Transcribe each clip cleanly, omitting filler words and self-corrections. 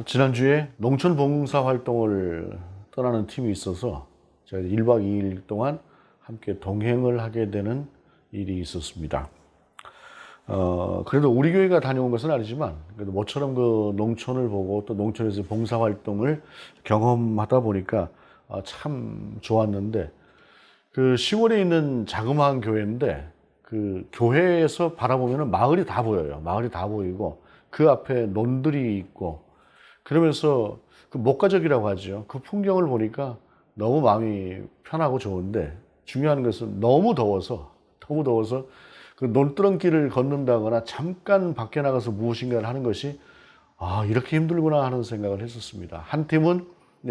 지난주에 농촌 봉사 활동을 떠나는 팀이 있어서 제가 1박 2일 동안 함께 동행을 하게 되는 일이 있었습니다. 그래도 우리 교회가 다녀온 것은 아니지만, 그래도 모처럼 그 농촌을 보고 또 농촌에서 봉사 활동을 경험하다 보니까 참 좋았는데, 그 시골에 있는 자그마한 교회인데, 그 교회에서 바라보면 마을이 다 보여요. 마을이 다 보이고, 그 앞에 논들이 있고, 그러면서 그 목가적이라고 하죠. 그 풍경을 보니까 너무 마음이 편하고 좋은데, 중요한 것은 너무 더워서 그 논두렁길을 걷는다거나 잠깐 밖에 나가서 무엇인가를 하는 것이 이렇게 힘들구나 하는 생각을 했었습니다. 한 팀은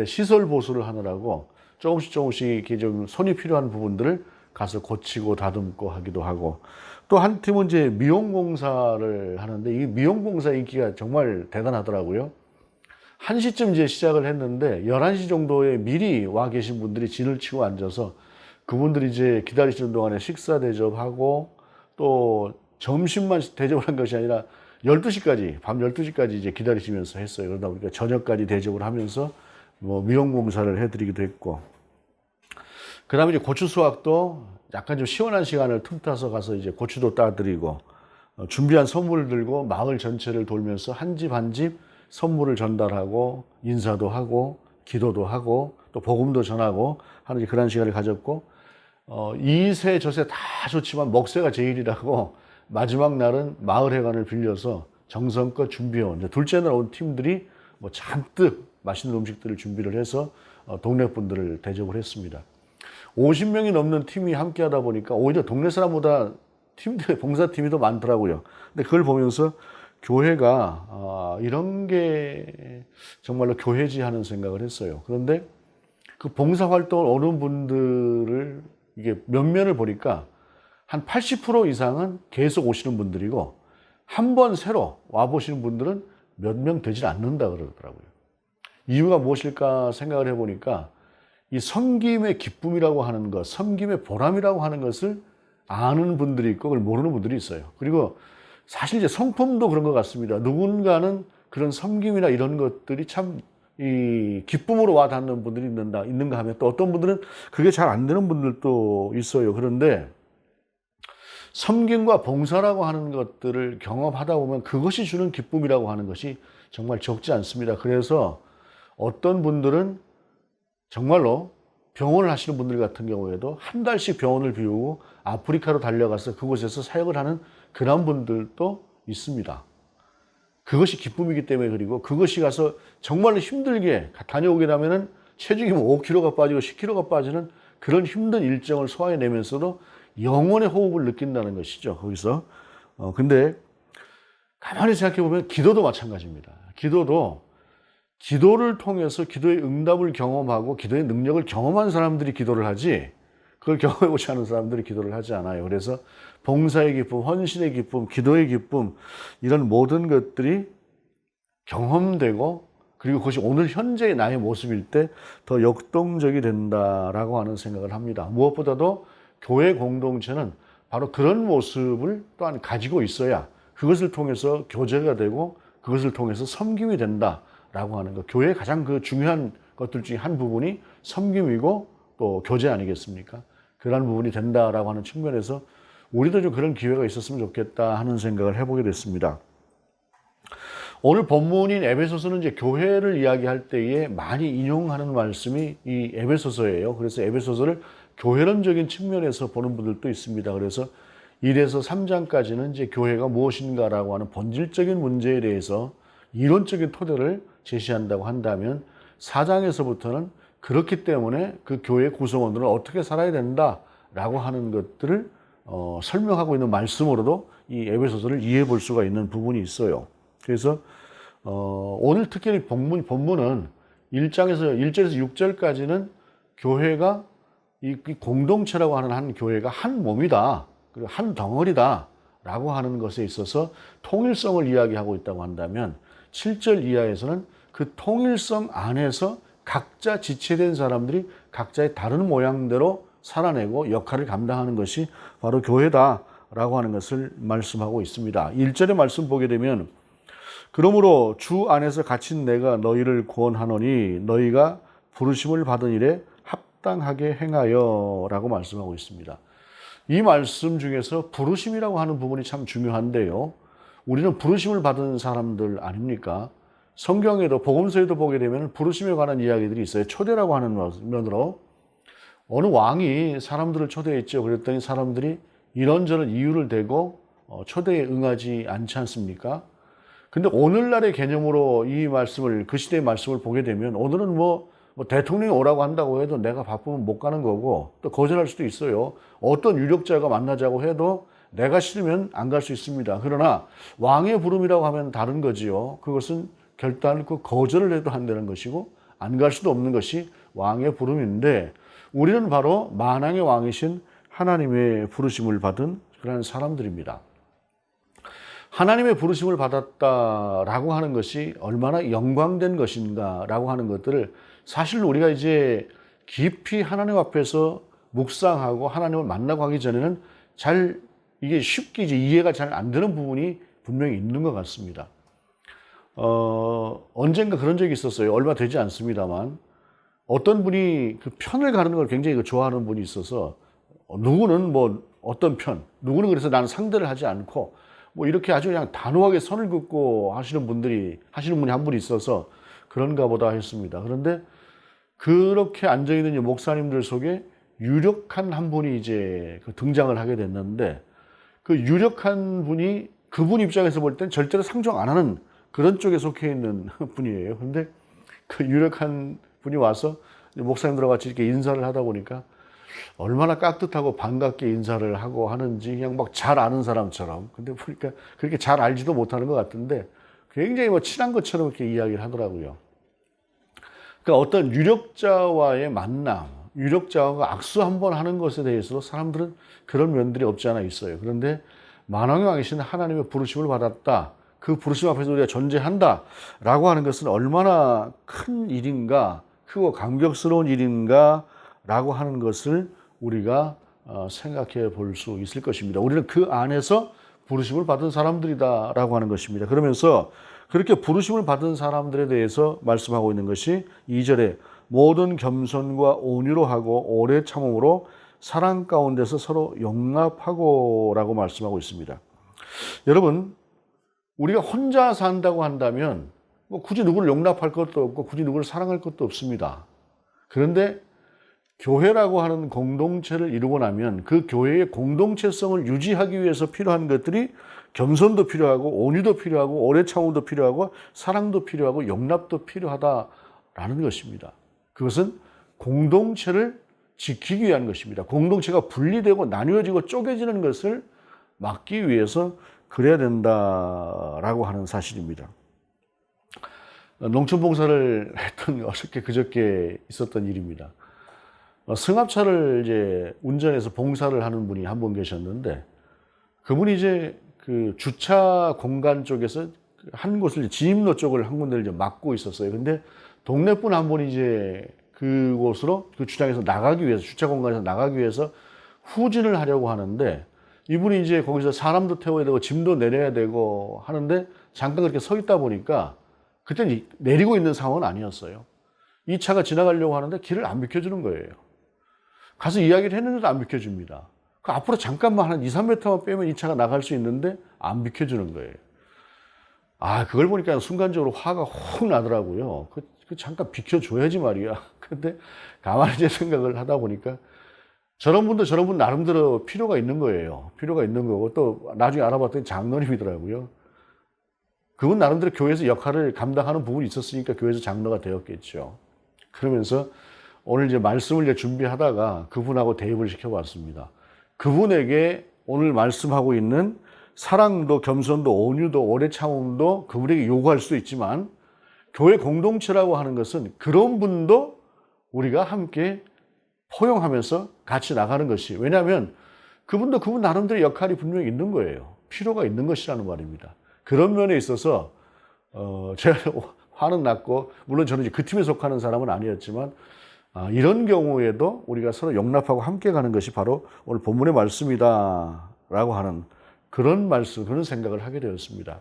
시설 보수를 하느라고 조금씩 이렇게 좀 손이 필요한 부분들을 가서 고치고 다듬고 하기도 하고, 또 한 팀은 이제 미용공사를 하는데, 이 미용공사 인기가 정말 대단하더라고요. 1시쯤 이제 시작을 했는데 11시 정도에 미리 와 계신 분들이 진을 치고 앉아서 그분들이 이제 기다리시는 동안에 식사 대접하고, 또 점심만 대접을 한 것이 아니라 12시까지, 밤 12시까지 이제 기다리시면서 했어요. 그러다 보니까 저녁까지 대접을 하면서 뭐 미용공사를 해드리기도 했고, 그 다음에 이제 고추 수확도 약간 좀 시원한 시간을 틈타서 가서 이제 고추도 따드리고, 준비한 선물을 들고 마을 전체를 돌면서 한 집 한 집 선물을 전달하고, 인사도 하고, 기도도 하고, 또 복음도 전하고 하는 그런 시간을 가졌고, 이세 저세 다 좋지만 먹새가 제일이라고 마지막 날은 마을회관을 빌려서 정성껏 준비해온, 이제 둘째 날 온 팀들이 뭐 잔뜩 맛있는 음식들을 준비를 해서 동네 분들을 대접을 했습니다. 50명이 넘는 팀이 함께 하다 보니까 오히려 동네 사람보다 팀들, 봉사팀이 더 많더라고요. 근데 그걸 보면서 교회가 이런 게 정말로 교회지 하는 생각을 했어요. 그런데 그 봉사활동을 오는 분들을 이게 면면을 보니까 한 80% 이상은 계속 오시는 분들이고, 한 번 새로 와보시는 분들은 몇 명 되질 않는다 그러더라고요. 이유가 무엇일까 생각을 해보니까, 이 섬김의 기쁨이라고 하는 것, 섬김의 보람이라고 하는 것을 아는 분들이 있고 그걸 모르는 분들이 있어요. 그리고 사실 이제 성품도 그런 것 같습니다. 누군가는 그런 섬김이나 이런 것들이 참 이 기쁨으로 와 닿는 분들이 있는가 하면, 또 어떤 분들은 그게 잘 안 되는 분들도 있어요. 그런데 섬김과 봉사라고 하는 것들을 경험하다 보면 그것이 주는 기쁨이라고 하는 것이 정말 적지 않습니다. 그래서 어떤 분들은 정말로 병원을 하시는 분들 같은 경우에도 한 달씩 병원을 비우고 아프리카로 달려가서 그곳에서 사역을 하는 그런 분들도 있습니다. 그것이 기쁨이기 때문에. 그리고 그것이 가서 정말로 힘들게 다녀오게 되면은 체중이 뭐 5kg가 빠지고 10kg가 빠지는 그런 힘든 일정을 소화해내면서도 영혼의 호흡을 느낀다는 것이죠. 거기서. 근데 가만히 생각해 보면 기도도 마찬가지입니다. 기도를 통해서 기도의 응답을 경험하고 기도의 능력을 경험한 사람들이 기도를 하지, 그걸 경험해보지 않은 사람들이 기도를 하지 않아요. 그래서 봉사의 기쁨, 헌신의 기쁨, 기도의 기쁨, 이런 모든 것들이 경험되고, 그리고 그것이 오늘 현재의 나의 모습일 때 더 역동적이 된다라고 하는 생각을 합니다. 무엇보다도 교회 공동체는 바로 그런 모습을 또한 가지고 있어야 그것을 통해서 교제가 되고 그것을 통해서 섬김이 된다라고 하는 것. 교회의 가장 그 중요한 것들 중에 한 부분이 섬김이고 또 교제 아니겠습니까? 그런 부분이 된다라고 하는 측면에서 우리도 좀 그런 기회가 있었으면 좋겠다 하는 생각을 해보게 됐습니다. 오늘 본문인 에베소서는 이제 교회를 이야기할 때에 많이 인용하는 말씀이 이 에베소서예요. 그래서 에베소서를 교회론적인 측면에서 보는 분들도 있습니다. 그래서 1에서 3장까지는 이제 교회가 무엇인가라고 하는 본질적인 문제에 대해서 이론적인 토대를 제시한다고 한다면, 4장에서부터는 그렇기 때문에 그 교회 구성원들은 어떻게 살아야 된다라고 하는 것들을 설명하고 있는 말씀으로도 이 에베소서를 이해해 볼 수가 있는 부분이 있어요. 그래서 오늘 특히 본문은 1절에서 6절까지는 교회가 이 공동체라고 하는 한 교회가 한 몸이다, 그리고 한 덩어리다 라고 하는 것에 있어서 통일성을 이야기하고 있다고 한다면, 7절 이하에서는 그 통일성 안에서 각자 지체된 사람들이 각자의 다른 모양대로 살아내고 역할을 감당하는 것이 바로 교회다라고 하는 것을 말씀하고 있습니다. 1절의 말씀 보게 되면 그러므로 주 안에서 갇힌 내가 너희를 구원하노니 너희가 부르심을 받은 일에 합당하게 행하여 라고 말씀하고 있습니다. 이 말씀 중에서 부르심이라고 하는 부분이 참 중요한데요. 우리는 부르심을 받은 사람들 아닙니까? 성경에도 복음서에도 보게 되면 부르심에 관한 이야기들이 있어요. 초대라고 하는 면으로 어느 왕이 사람들을 초대했죠. 그랬더니 사람들이 이런저런 이유를 대고 초대에 응하지 않지 않습니까? 근데 오늘날의 개념으로 이 말씀을, 그 시대의 말씀을 보게 되면 오늘은 뭐 대통령이 오라고 한다고 해도 내가 바쁘면 못 가는 거고 또 거절할 수도 있어요. 어떤 유력자가 만나자고 해도 내가 싫으면 안 갈 수 있습니다. 그러나 왕의 부름이라고 하면 다른 거지요. 그것은 결단코 거절을 해도 안 되는 것이고 안 갈 수도 없는 것이 왕의 부름인데 우리는 바로 만왕의 왕이신 하나님의 부르심을 받은 그런 사람들입니다. 하나님의 부르심을 받았다라고 하는 것이 얼마나 영광된 것인가라고 하는 것들을 사실 우리가 이제 깊이 하나님 앞에서 묵상하고 하나님을 만나고 하기 전에는 잘 이게 쉽게 이제 이해가 잘 안 되는 부분이 분명히 있는 것 같습니다. 언젠가 그런 적이 있었어요. 얼마 되지 않습니다만 어떤 분이 그 편을 가르는 걸 굉장히 좋아하는 분이 있어서 누구는 뭐 어떤 편, 누구는 그래서 나는 상대를 하지 않고 뭐 이렇게 아주 그냥 단호하게 선을 긋고 하시는 분이 한 분이 있어서 그런가 보다 했습니다. 그런데 그렇게 앉아있는 목사님들 속에 유력한 한 분이 이제 등장을 하게 됐는데 그 유력한 분이 그분 입장에서 볼 땐 절대로 상종 안 하는 그런 쪽에 속해 있는 분이에요. 그런데 그 유력한 분이 와서 목사님들과 같이 이렇게 인사를 하다 보니까 얼마나 깍듯하고 반갑게 인사를 하고 하는지 그냥 막 잘 아는 사람처럼. 근데 보니까 그렇게 잘 알지도 못하는 것 같은데 굉장히 뭐 친한 것처럼 이렇게 이야기를 하더라고요. 그러니까 어떤 유력자와의 만남, 유력자와 악수 한번 하는 것에 대해서도 사람들은 그런 면들이 없지 않아 있어요. 그런데 만왕의 왕이신 하나님의 부르심을 받았다. 그 부르심 앞에서 우리가 존재한다. 라고 하는 것은 얼마나 큰 일인가, 크고 감격스러운 일인가 라고 하는 것을 우리가 생각해 볼 수 있을 것입니다. 우리는 그 안에서 부르심을 받은 사람들이다 라고 하는 것입니다. 그러면서 그렇게 부르심을 받은 사람들에 대해서 말씀하고 있는 것이 2절에 모든 겸손과 온유로 하고 오래 참음으로 사랑 가운데서 서로 용납하고 라고 말씀하고 있습니다. 여러분, 우리가 혼자 산다고 한다면 뭐 굳이 누구를 용납할 것도 없고 굳이 누구를 사랑할 것도 없습니다. 그런데 교회라고 하는 공동체를 이루고 나면 그 교회의 공동체성을 유지하기 위해서 필요한 것들이 겸손도 필요하고 온유도 필요하고 오래 참음도 필요하고 사랑도 필요하고 용납도 필요하다라는 것입니다. 그것은 공동체를 지키기 위한 것입니다. 공동체가 분리되고 나뉘어지고 쪼개지는 것을 막기 위해서 그래야 된다라고 하는 사실입니다. 농촌 봉사를 했던 어저께 그저께 있었던 일입니다. 승합차를 이제 운전해서 봉사를 하는 분이 한 분 계셨는데 그분이 이제 그 주차 공간 쪽에서 한 곳을 지임로 쪽을 한 군데를 이제 막고 있었어요. 근데 동네 분 한 분이 이제 그곳으로 그 주차장에서 나가기 위해서 주차 공간에서 나가기 위해서 후진을 하려고 하는데 이분이 이제 거기서 사람도 태워야 되고 짐도 내려야 되고 하는데 잠깐 그렇게 서 있다 보니까 그때는 내리고 있는 상황은 아니었어요. 이 차가 지나가려고 하는데 길을 안 비켜주는 거예요. 가서 이야기를 했는데도 안 비켜줍니다. 그 앞으로 잠깐만 한 2, 3m만 빼면 이 차가 나갈 수 있는데 안 비켜주는 거예요. 그걸 보니까 순간적으로 화가 확 나더라고요. 그 잠깐 비켜줘야지 말이야. 근데 가만히 이제 생각을 하다 보니까 저런 분도 저런 분 나름대로 필요가 있는 거예요. 필요가 있는 거고 또 나중에 알아봤더니 장로님이더라고요. 그분 나름대로 교회에서 역할을 감당하는 부분이 있었으니까 교회에서 장로가 되었겠죠. 그러면서 오늘 이제 말씀을 이제 준비하다가 그분하고 대입을 시켜봤습니다. 그분에게 오늘 말씀하고 있는 사랑도 겸손도 온유도 오래 참음도 그분에게 요구할 수도 있지만 교회 공동체라고 하는 것은 그런 분도 우리가 함께 포용하면서 같이 나가는 것이 왜냐하면 그분도 그분 나름대로 역할이 분명히 있는 거예요. 필요가 있는 것이라는 말입니다. 그런 면에 있어서 제가 화는 났고 물론 저는 이제 그 팀에 속하는 사람은 아니었지만 이런 경우에도 우리가 서로 용납하고 함께 가는 것이 바로 오늘 본문의 말씀이다라고 하는 그런 말씀, 그런 생각을 하게 되었습니다.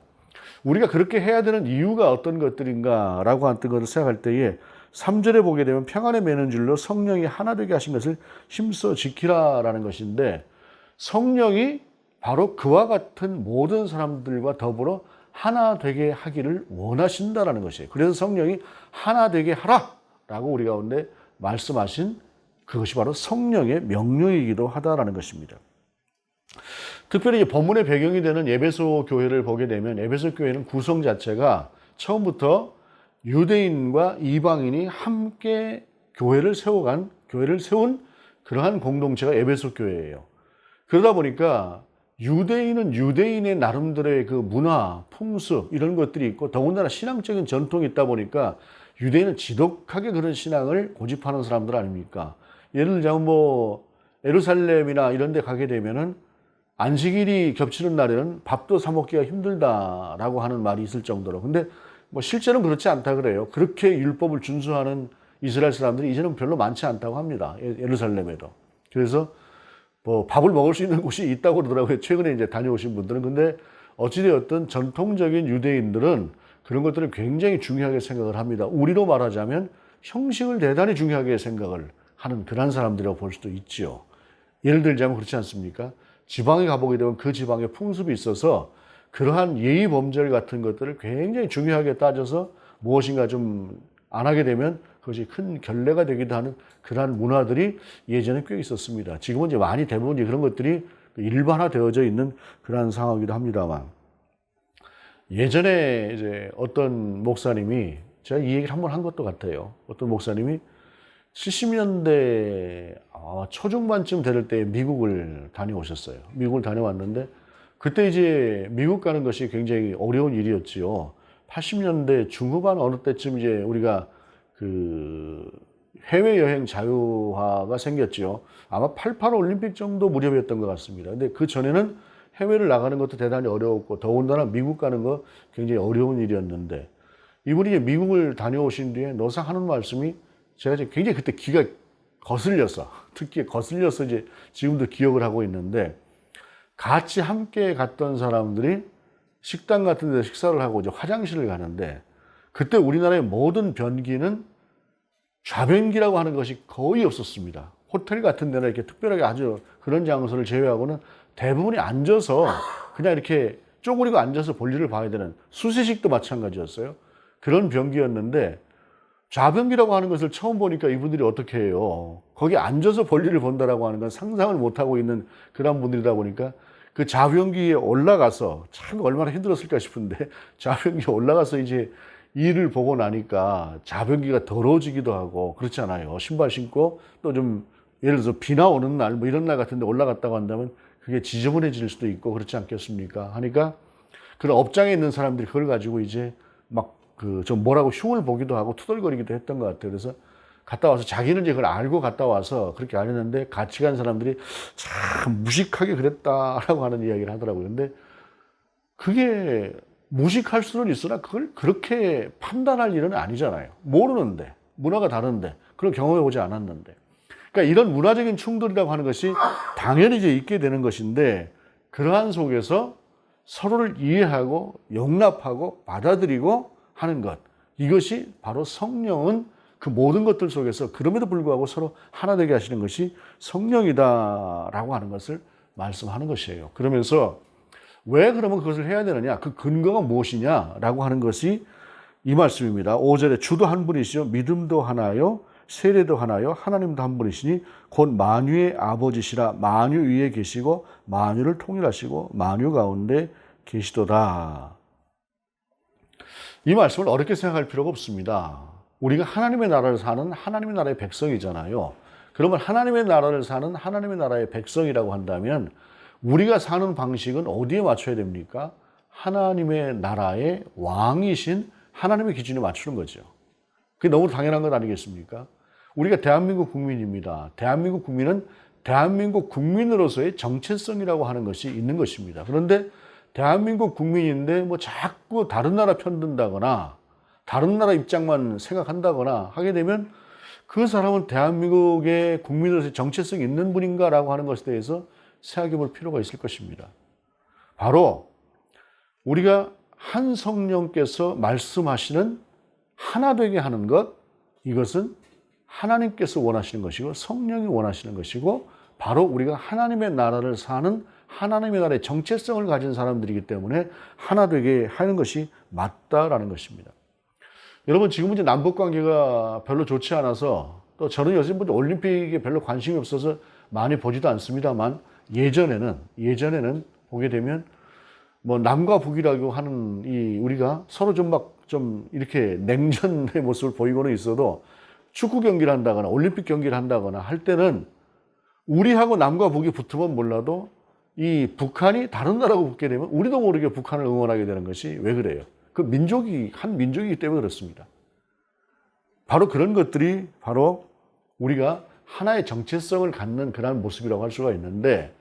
우리가 그렇게 해야 되는 이유가 어떤 것들인가라고 하는 것을 생각할 때에 3절에 보게 되면 평안에 매는 줄로 성령이 하나 되게 하신 것을 힘써 지키라라는 것인데, 성령이 바로 그와 같은 모든 사람들과 더불어 하나 되게 하기를 원하신다라는 것이에요. 그래서 성령이 하나 되게 하라라고 우리 가운데 말씀하신 그것이 바로 성령의 명령이기도 하다라는 것입니다. 특별히 본문의 배경이 되는 에베소 교회를 보게 되면 에베소 교회는 구성 자체가 처음부터 유대인과 이방인이 함께 교회를 세운 그러한 공동체가 에베소 교회예요. 그러다 보니까 유대인은 유대인의 나름대로의 그 문화, 풍습 이런 것들이 있고, 더군다나 신앙적인 전통이 있다 보니까 유대인은 지독하게 그런 신앙을 고집하는 사람들 아닙니까? 예를 들자면 뭐 예루살렘이나 이런 데 가게 되면은 안식일이 겹치는 날에는 밥도 사 먹기가 힘들다라고 하는 말이 있을 정도로. 근데 뭐 실제는 그렇지 않다 그래요. 그렇게 율법을 준수하는 이스라엘 사람들이 이제는 별로 많지 않다고 합니다. 예루살렘에도. 그래서 뭐 밥을 먹을 수 있는 곳이 있다고 그러더라고요. 최근에 이제 다녀오신 분들은. 근데 어찌되었든 전통적인 유대인들은 그런 것들을 굉장히 중요하게 생각을 합니다. 우리로 말하자면 형식을 대단히 중요하게 생각을 하는 그런 사람들이라고 볼 수도 있지요. 예를 들자면 그렇지 않습니까? 지방에 가보게 되면 그 지방의 풍습이 있어서 그러한 예의 범절 같은 것들을 굉장히 중요하게 따져서 무엇인가 좀 안 하게 되면 그것이 큰 결례가 되기도 하는 그러한 문화들이 예전에 꽤 있었습니다. 지금은 이제 많이 대부분 그런 것들이 일반화되어져 있는 그러한 상황이기도 합니다만, 예전에 이제 어떤 목사님이, 제가 이 얘기를 한번 한 것도 같아요. 어떤 목사님이 70년대 초중반쯤 될 때 미국을 다녀오셨어요. 미국을 다녀왔는데 그때 이제 미국 가는 것이 굉장히 어려운 일이었지요. 80년대 중후반 어느 때쯤 이제 우리가 그 해외여행 자유화가 생겼지요. 아마 88 올림픽 정도 무렵이었던 것 같습니다. 근데 그 전에는 해외를 나가는 것도 대단히 어려웠고, 더군다나 미국 가는 거 굉장히 어려운 일이었는데, 이분이 이제 미국을 다녀오신 뒤에 노상 하는 말씀이, 제가 이제 굉장히 그때 귀가 거슬려서, 특히 거슬려서 이제 지금도 기억을 하고 있는데, 같이 함께 갔던 사람들이 식당 같은 데 식사를 하고 이제 화장실을 가는데, 그때 우리나라의 모든 변기는 좌변기라고 하는 것이 거의 없었습니다. 호텔 같은 데나 이렇게 특별하게 아주 그런 장소를 제외하고는 대부분이 앉아서 그냥 이렇게 쪼그리고 앉아서 볼일을 봐야 되는, 수세식도 마찬가지였어요. 그런 변기였는데, 좌변기라고 하는 것을 처음 보니까 이분들이 어떻게 해요? 거기 앉아서 볼일을 본다라고 하는 건 상상을 못하고 있는 그런 분들이다 보니까 그 좌변기에 올라가서, 참 얼마나 힘들었을까 싶은데, 좌변기에 올라가서 이제 일을 보고 나니까 좌변기가 더러워지기도 하고 그렇잖아요. 신발 신고 또 좀 예를 들어서 비나 오는 날 뭐 이런 날 같은데 올라갔다고 한다면 그게 지저분해질 수도 있고 그렇지 않겠습니까? 하니까 그런 업장에 있는 사람들이 그걸 가지고 이제 막 좀 뭐라고 흉을 보기도 하고 투덜거리기도 했던 것 같아요. 그래서 갔다 와서 자기는 이제 그걸 알고 갔다 와서 그렇게 안 했는데, 같이 간 사람들이 참 무식하게 그랬다라고 하는 이야기를 하더라고요. 근데 그게 무식할 수는 있으나 그걸 그렇게 판단할 일은 아니잖아요. 모르는데, 문화가 다른데, 그런 경험해 보지 않았는데. 그러니까 이런 문화적인 충돌이라고 하는 것이 당연히 이제 있게 되는 것인데, 그러한 속에서 서로를 이해하고 용납하고 받아들이고 하는 것, 이것이 바로 성령은 그 모든 것들 속에서 그럼에도 불구하고 서로 하나 되게 하시는 것이 성령이다라고 하는 것을 말씀하는 것이에요. 그러면서 왜 그러면 그것을 해야 되느냐, 그 근거가 무엇이냐라고 하는 것이 이 말씀입니다. 5절에 주도 한 분이시요 믿음도 하나요 세례도 하나요 하나님도 한 분이시니 곧 만유의 아버지시라. 만유 위에 계시고 만유를 통일하시고 만유 가운데 계시도다. 이 말씀을 어렵게 생각할 필요가 없습니다. 우리가 하나님의 나라를 사는 하나님의 나라의 백성이잖아요. 그러면 하나님의 나라를 사는 하나님의 나라의 백성이라고 한다면 우리가 사는 방식은 어디에 맞춰야 됩니까? 하나님의 나라의 왕이신 하나님의 기준에 맞추는 거죠. 그게 너무 당연한 것 아니겠습니까? 우리가 대한민국 국민입니다. 대한민국 국민은 대한민국 국민으로서의 정체성이라고 하는 것이 있는 것입니다. 그런데 대한민국 국민인데 뭐 자꾸 다른 나라 편든다거나 다른 나라 입장만 생각한다거나 하게 되면 그 사람은 대한민국의 국민으로서의 정체성이 있는 분인가라고 하는 것에 대해서 생각해 볼 필요가 있을 것입니다. 바로 우리가 한 성령께서 말씀하시는 하나 되게 하는 것, 이것은 하나님께서 원하시는 것이고 성령이 원하시는 것이고 바로 우리가 하나님의 나라를 사는 하나님의 나라의 정체성을 가진 사람들이기 때문에 하나 되게 하는 것이 맞다라는 것입니다. 여러분, 지금은 이제 남북 관계가 별로 좋지 않아서, 또 저는 요즘 올림픽에 별로 관심이 없어서 많이 보지도 않습니다만, 예전에는 보게 되면 뭐 남과 북이라고 하는 이 우리가 서로 좀 이렇게 냉전의 모습을 보이고는 있어도 축구 경기를 한다거나 올림픽 경기를 한다거나 할 때는 우리하고 남과 북이 붙으면 몰라도 이 북한이 다른 나라하고 붙게 되면 우리도 모르게 북한을 응원하게 되는 것이 왜 그래요? 그 민족이 한 민족이기 때문에 그렇습니다. 바로 그런 것들이 바로 우리가 하나의 정체성을 갖는 그런 모습이라고 할 수가 있는데,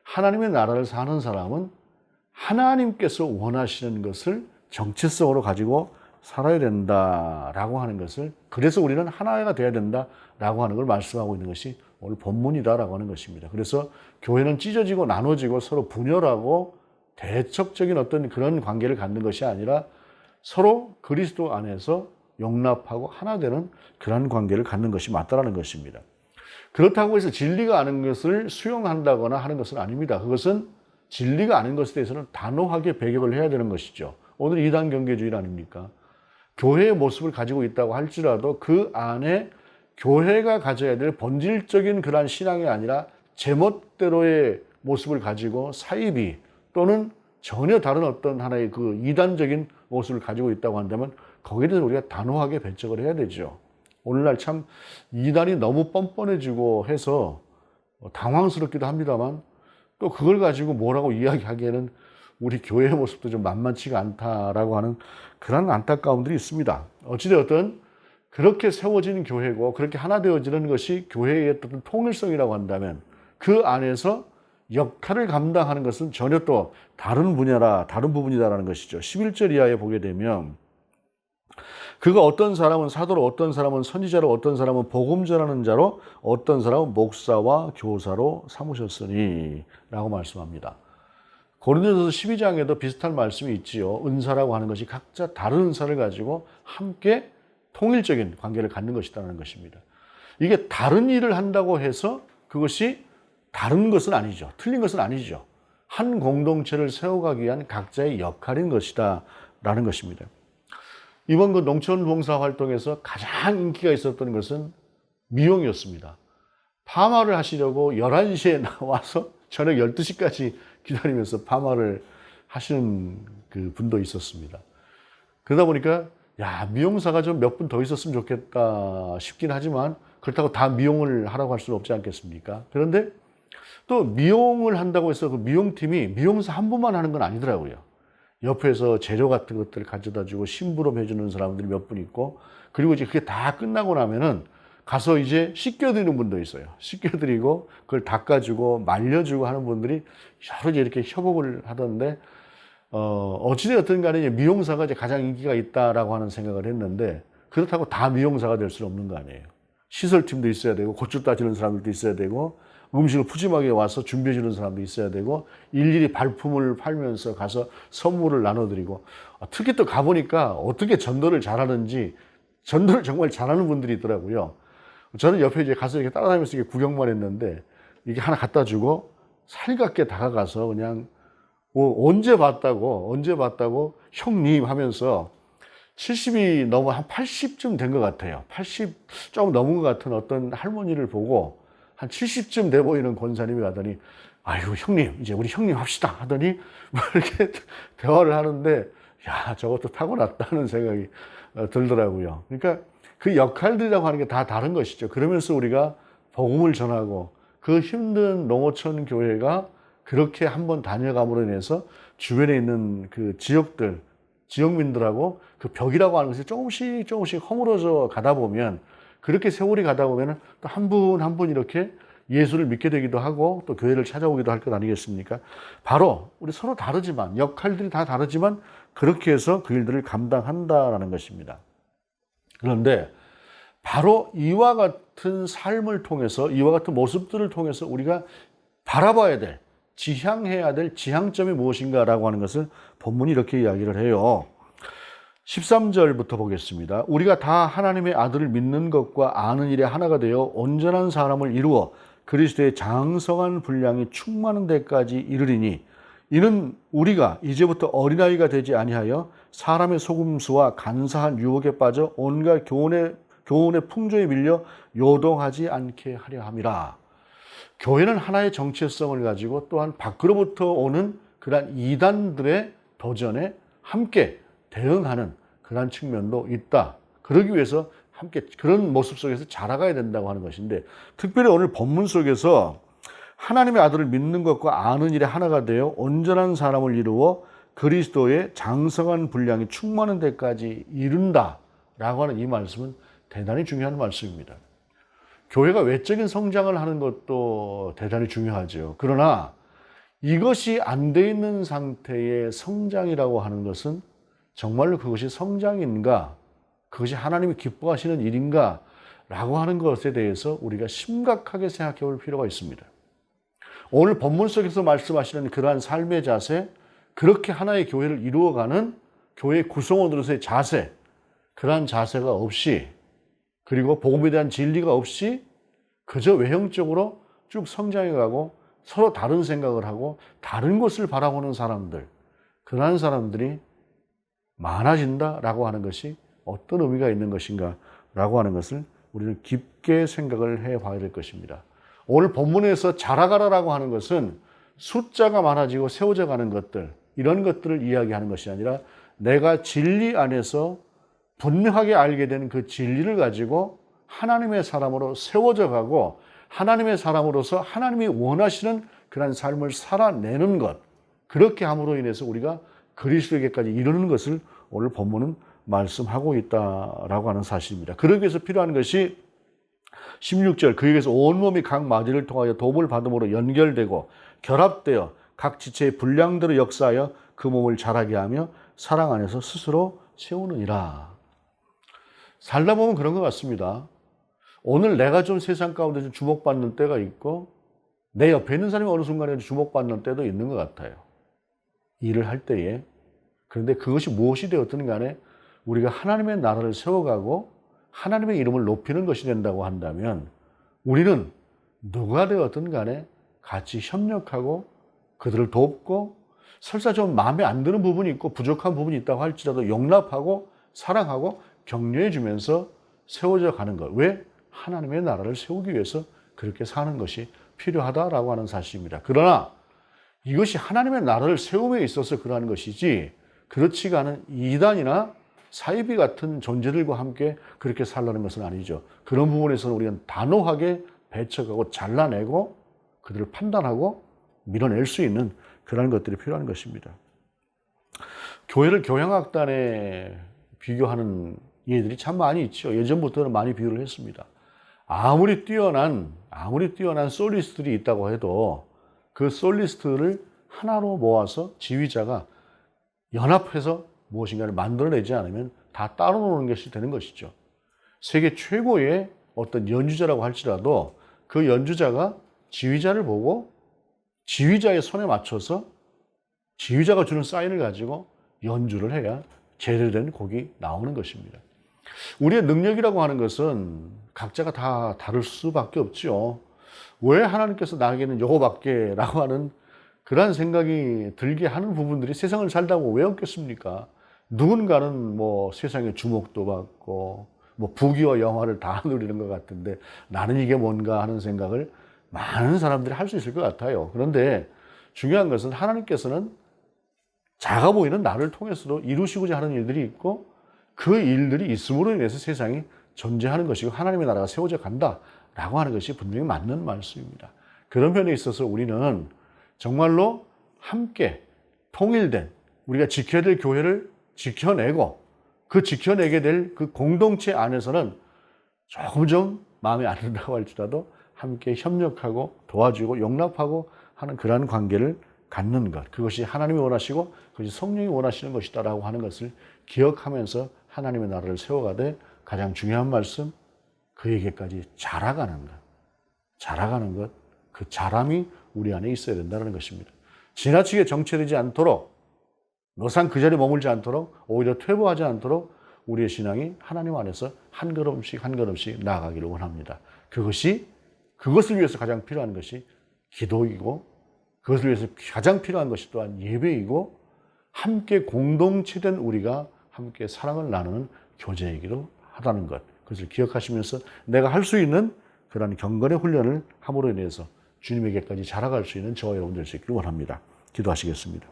하나님의 나라를 사는 사람은 하나님께서 원하시는 것을 정체성으로 가지고 살아야 된다라고 하는 것을, 그래서 우리는 하나가 되어야 된다라고 하는 걸 말씀하고 있는 것이 오늘 본문이다라고 하는 것입니다. 그래서 교회는 찢어지고 나눠지고 서로 분열하고 대척적인 어떤 그런 관계를 갖는 것이 아니라 서로 그리스도 안에서 용납하고 하나 되는 그런 관계를 갖는 것이 맞다라는 것입니다. 그렇다고 해서 진리가 아닌 것을 수용한다거나 하는 것은 아닙니다. 그것은 진리가 아닌 것에 대해서는 단호하게 배격을 해야 되는 것이죠. 오늘 이단 경계주의 아닙니까? 교회의 모습을 가지고 있다고 할지라도 그 안에 교회가 가져야 될 본질적인 그러한 신앙이 아니라 제멋대로의 모습을 가지고 사이비 또는 전혀 다른 어떤 하나의 그 이단적인 모습을 가지고 있다고 한다면 거기에 대해서 우리가 단호하게 배척을 해야 되죠. 오늘날 참 이단이 너무 뻔뻔해지고 해서 당황스럽기도 합니다만, 또 그걸 가지고 뭐라고 이야기하기에는 우리 교회의 모습도 좀 만만치가 않다라고 하는 그런 안타까움들이 있습니다. 어찌되었든 그렇게 세워지는 교회고 그렇게 하나 되어지는 것이 교회의 어떤 통일성이라고 한다면 그 안에서 역할을 감당하는 것은 전혀 또 다른 부분이다라는 것이죠. 11절 이하에 보게 되면, 그가 어떤 사람은 사도로, 어떤 사람은 선지자로, 어떤 사람은 복음 전하는 자로, 어떤 사람은 목사와 교사로 삼으셨으니 라고 말씀합니다. 고린도전서 12장에도 비슷한 말씀이 있지요. 은사라고 하는 것이 각자 다른 은사를 가지고 함께 통일적인 관계를 갖는 것이라는 것입니다. 이게 다른 일을 한다고 해서 그것이 다른 것은 아니죠. 틀린 것은 아니죠. 한 공동체를 세워가기 위한 각자의 역할인 것이다 라는 것입니다. 이번 그 농촌 봉사 활동에서 가장 인기가 있었던 것은 미용이었습니다. 파마를 하시려고 11시에 나와서 저녁 12시까지 기다리면서 파마를 하시는 그 분도 있었습니다. 그러다 보니까 미용사가 좀 몇 분 더 있었으면 좋겠다 싶긴 하지만 그렇다고 다 미용을 하라고 할 수는 없지 않겠습니까? 그런데 또 미용을 한다고 해서 그 미용팀이 미용사 한 분만 하는 건 아니더라고요. 옆에서 재료 같은 것들을 가져다 주고 심부름 해주는 사람들이 몇 분 있고, 그리고 이제 그게 다 끝나고 나면은 가서 이제 씻겨드리는 분도 있어요. 씻겨드리고 그걸 닦아주고 말려주고 하는 분들이 여러 이렇게 협업을 하던데, 어찌되었든 간에 미용사가 이제 가장 인기가 있다라고 하는 생각을 했는데, 그렇다고 다 미용사가 될 수는 없는 거 아니에요. 시설팀도 있어야 되고, 고추 따지는 사람들도 있어야 되고, 음식을 푸짐하게 와서 준비해 주는 사람도 있어야 되고, 일일이 발품을 팔면서 가서 선물을 나눠드리고, 특히 또 가보니까 어떻게 전도를 잘하는지, 전도를 정말 잘하는 분들이 있더라고요. 저는 옆에 이제 가서 이렇게 따라다니면서 이렇게 구경만 했는데, 이게 하나 갖다 주고 살갑게 다가가서 그냥 언제 봤다고 형님 하면서 70이 넘어 한 80쯤 된 것 같아요. 80 조금 넘은 것 같은 어떤 할머니를 보고 한 70쯤 돼 보이는 권사님이 가더니, 아이고 형님, 이제 우리 형님 합시다 하더니 이렇게 대화를 하는데, 저것도 타고났다는 생각이 들더라고요. 그러니까 그 역할들이라고 하는 게 다 다른 것이죠. 그러면서 우리가 복음을 전하고 그 힘든 농어촌 교회가 그렇게 한번 다녀감으로 인해서 주변에 있는 그 지역민들하고 그 벽이라고 하는 것이 조금씩 허물어져 가다 보면, 그렇게 세월이 가다 보면 또 한 분 한 분 이렇게 예수를 믿게 되기도 하고 또 교회를 찾아오기도 할 것 아니겠습니까? 바로 우리 서로 다르지만, 역할들이 다 다르지만 그렇게 해서 그 일들을 감당한다라는 것입니다. 그런데 바로 이와 같은 삶을 통해서, 이와 같은 모습들을 통해서 우리가 바라봐야 될, 지향해야 될 지향점이 무엇인가라고 하는 것을 본문이 이렇게 이야기를 해요. 13절부터 보겠습니다. 우리가 다 하나님의 아들을 믿는 것과 아는 일에 하나가 되어 온전한 사람을 이루어 그리스도의 장성한 분량이 충만한 데까지 이르리니 이는 우리가 이제부터 어린아이가 되지 아니하여 사람의 속임수와 간사한 유혹에 빠져 온갖 교훈의 풍조에 밀려 요동하지 않게 하려 함이라. 교회는 하나의 정체성을 가지고 또한 밖으로부터 오는 그러한 이단들의 도전에 함께 대응하는 그러한 측면도 있다. 그러기 위해서 함께 그런 모습 속에서 자라가야 된다고 하는 것인데, 특별히 오늘 본문 속에서 하나님의 아들을 믿는 것과 아는 일에 하나가 되어 온전한 사람을 이루어 그리스도의 장성한 분량이 충만한 데까지 이룬다라고 하는 이 말씀은 대단히 중요한 말씀입니다. 교회가 외적인 성장을 하는 것도 대단히 중요하죠. 그러나 이것이 안 돼 있는 상태의 성장이라고 하는 것은 정말로 그것이 성장인가, 그것이 하나님이 기뻐하시는 일인가 라고 하는 것에 대해서 우리가 심각하게 생각해 볼 필요가 있습니다. 오늘 본문 속에서 말씀하시는 그러한 삶의 자세, 그렇게 하나의 교회를 이루어가는 교회 구성원으로서의 자세, 그러한 자세가 없이, 그리고 복음에 대한 진리가 없이 그저 외형적으로 쭉 성장해가고 서로 다른 생각을 하고 다른 것을 바라보는 사람들, 그러한 사람들이 많아진다라고 하는 것이 어떤 의미가 있는 것인가 라고 하는 것을 우리는 깊게 생각을 해봐야 될 것입니다. 오늘 본문에서 자라가라라고 하는 것은 숫자가 많아지고 세워져 가는 것들, 이런 것들을 이야기하는 것이 아니라 내가 진리 안에서 분명하게 알게 된 그 진리를 가지고 하나님의 사람으로 세워져 가고 하나님의 사람으로서 하나님이 원하시는 그런 삶을 살아내는 것, 그렇게 함으로 인해서 우리가 그리스도에게까지 이르는 것을 오늘 본문은 말씀하고 있다라고 하는 사실입니다. 그러기 위해서 필요한 것이 16절, 그에게서 온몸이 각 마디를 통하여 도움을 받음으로 연결되고 결합되어 각 지체의 분량대로 역사하여 그 몸을 자라게 하며 사랑 안에서 스스로 세우느니라. 살다 보면 그런 것 같습니다. 오늘 내가 좀 세상 가운데 좀 주목받는 때가 있고 내 옆에 있는 사람이 어느 순간에 주목받는 때도 있는 것 같아요. 일을 할 때에. 그런데 그것이 무엇이 되었든 간에 우리가 하나님의 나라를 세워가고 하나님의 이름을 높이는 것이 된다고 한다면 우리는 누가 되었든 간에 같이 협력하고 그들을 돕고 설사 좀 마음에 안 드는 부분이 있고 부족한 부분이 있다고 할지라도 용납하고 사랑하고 격려해 주면서 세워져 가는 것. 왜? 하나님의 나라를 세우기 위해서 그렇게 사는 것이 필요하다라고 하는 사실입니다. 그러나 이것이 하나님의 나라를 세움에 있어서 그러한 것이지 그렇지가 않은 이단이나 사이비 같은 존재들과 함께 그렇게 살라는 것은 아니죠. 그런 부분에서는 우리는 단호하게 배척하고 잘라내고 그들을 판단하고 밀어낼 수 있는 그런 것들이 필요한 것입니다. 교회를 교향악단에 비교하는 예들이 참 많이 있죠. 예전부터는 많이 비유를 했습니다. 아무리 뛰어난 솔리스트들이 있다고 해도 그 솔리스트를 하나로 모아서 지휘자가 연합해서 무엇인가를 만들어내지 않으면 다 따로 노는 것이 되는 것이죠. 세계 최고의 어떤 연주자라고 할지라도 그 연주자가 지휘자를 보고 지휘자의 손에 맞춰서 지휘자가 주는 사인을 가지고 연주를 해야 제대로 된 곡이 나오는 것입니다. 우리의 능력이라고 하는 것은 각자가 다 다를 수밖에 없죠. 왜 하나님께서 나에게는 요거밖에 라고 하는 그러한 생각이 들게 하는 부분들이 세상을 살다 보면 왜 없겠습니까? 누군가는 뭐 세상에 주목도 받고 뭐 부귀와 영화를 다 누리는 것 같은데 나는 이게 뭔가 하는 생각을 많은 사람들이 할 수 있을 것 같아요. 그런데 중요한 것은 하나님께서는 작아 보이는 나를 통해서도 이루시고자 하는 일들이 있고 그 일들이 있음으로 인해서 세상이 존재하는 것이고 하나님의 나라가 세워져 간다라고 하는 것이 분명히 맞는 말씀입니다. 그런 면에 있어서 우리는 정말로 함께 통일된 우리가 지켜야 될 교회를 지켜내고 그 지켜내게 될 그 공동체 안에서는 조금 좀 마음에 안 든다고 할지라도 함께 협력하고 도와주고 용납하고 하는 그러한 관계를 갖는 것. 그것이 하나님이 원하시고 그것이 성령이 원하시는 것이다라고 하는 것을 기억하면서 하나님의 나라를 세워가되 가장 중요한 말씀, 그에게까지 자라가는 것. 자라가는 것. 그 자람이 우리 안에 있어야 된다는 것입니다. 지나치게 정체되지 않도록, 노상 그 자리에 머물지 않도록, 오히려 퇴보하지 않도록 우리의 신앙이 하나님 안에서 한 걸음씩 한 걸음씩 나아가기를 원합니다. 그것을 위해서 가장 필요한 것이 기도이고, 그것을 위해서 가장 필요한 것이 또한 예배이고, 함께 공동체된 우리가 함께 사랑을 나누는 교제이기도 하다는 것, 그것을 기억하시면서 내가 할 수 있는 그런 경건의 훈련을 함으로 인해서 주님에게까지 자라갈 수 있는 저와 여러분 될 수 있기를 원합니다. 기도하시겠습니다.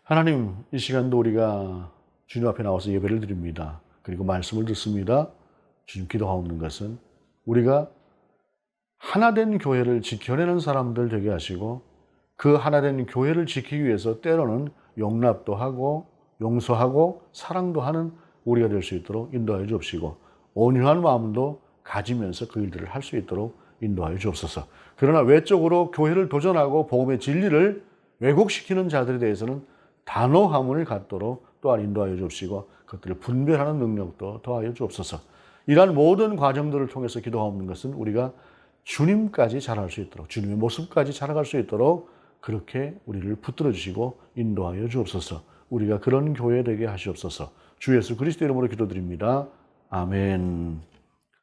하나님, 이 시간도 우리가 주님 앞에 나와서 예배를 드립니다. 그리고 말씀을 듣습니다. 주님, 기도하옵는 것은 우리가 하나된 교회를 지켜내는 사람들 되게 하시고, 그 하나된 교회를 지키기 위해서 때로는 용납도 하고 용서하고 사랑도 하는 우리가 될 수 있도록 인도하여 주옵시고, 온유한 마음도 가지면서 그 일들을 할 수 있도록 인도하여 주옵소서. 그러나 외적으로 교회를 도전하고 복음의 진리를 왜곡시키는 자들에 대해서는 단호함을 갖도록 또한 인도하여 주옵시고, 그것들을 분별하는 능력도 더하여 주옵소서. 이러한 모든 과정들을 통해서 기도하옵는 것은 우리가 주님까지 자랄 수 있도록, 주님의 모습까지 자라갈 수 있도록 그렇게 우리를 붙들어 주시고 인도하여 주옵소서. 우리가 그런 교회 되게 하시옵소서. 주 예수 그리스도 이름으로 기도드립니다. 아멘.